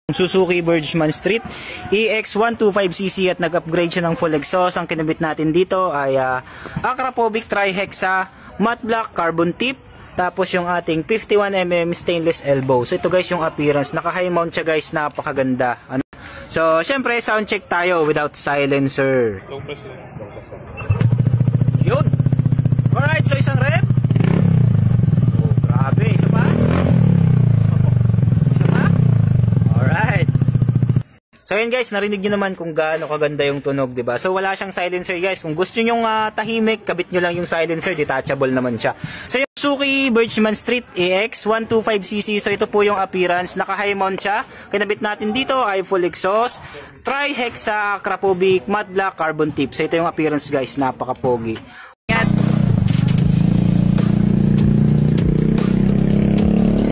Suzuki Bergman Street EX125cc at nag-upgrade siya ng full exhaust. Ang kinabit natin dito ay Akrapovic Trihexa matte black carbon tip, tapos yung ating 51mm stainless elbow. So ito guys yung appearance, naka high mount siya guys, napakaganda. So syempre sound check tayo without silencer. Yun. Alright, so isang rep. Oh, grabe, isa pa. So yun guys, narinig nyo naman kung gaano kaganda yung tunog, diba? So wala siyang silencer guys. Kung gusto nyo tahimik, kabit nyo lang yung silencer, detachable naman siya. So yung Suzuki Bergman Street EX125cc, so ito po yung appearance. Naka high mount siya. Kinabit natin dito ay full exhaust, Trihexa Akrapovic matte black carbon tip. So ito yung appearance guys, napaka-pogi.